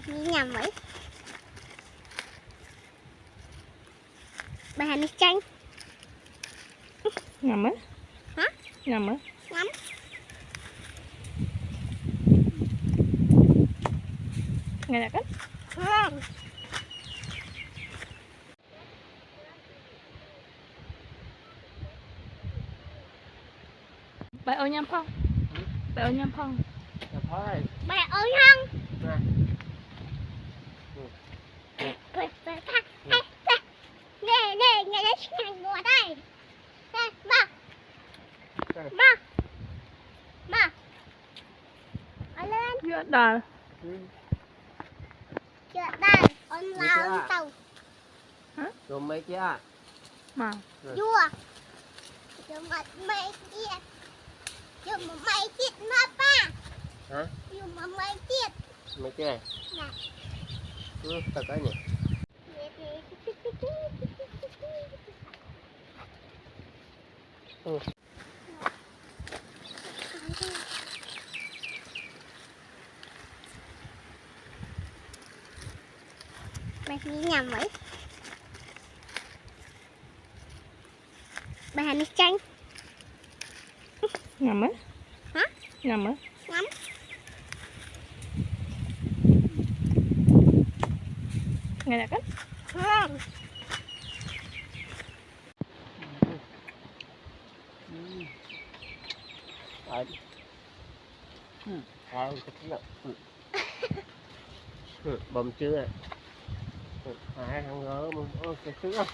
nhầm ấy bà Hàn đi chanh Ngắm á? Hả? Ngắm á? Ngắm Nghe đã cách? không Bài ơi nhâm phong. Bài ơi nhâm phong. bà ơi không nè nè nghe đấy ngồi ngồi đây nè ba ba ba ở lên Dạ đà. chưa đây on lao tàu Rồi mấy chứ à? Mà vua chưa mặt mấy chiếc chưa mà mấy chiếc mà ba Hả? chưa mà mấy chiếc Mấy chứ này? nè Tao cái nhỉ? Mày đi nhầm ấy bà Hàn đi chanh ngắm á? Hả? Ngắm á? ngắm Nghe đã cách? không Bầm chưa à? Hai thằng gỡ mà cái sữa.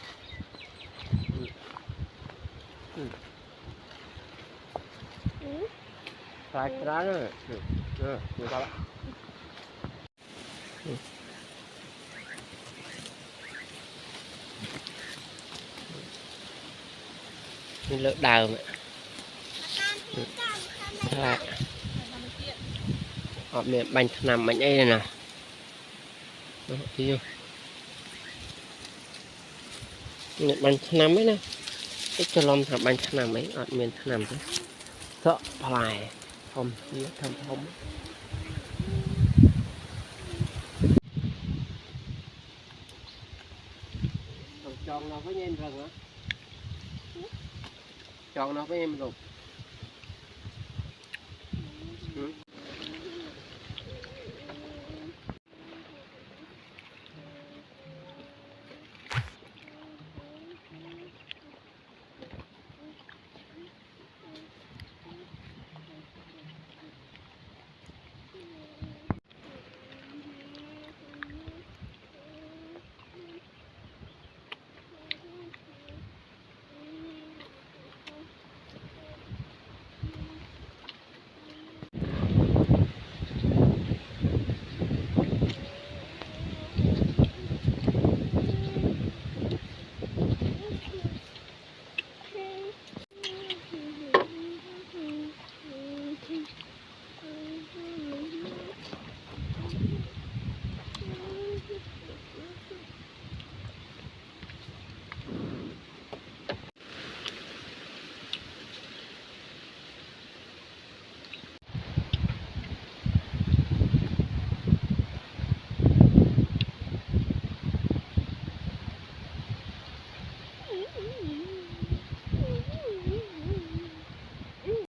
Phải cái đó nữa. Được rồi. Lỡ đào mẹ. Lại. Họ mẹ bánh nằm bánh ấy này nè. Đi vô. Bánh nằm ấy nè. Cái cho lông thằng bánh nằm ấy ở miền nằm chứ. Sợ phải không gì không. Tròn nó với em rừng hả? Tròn nó với em rừng.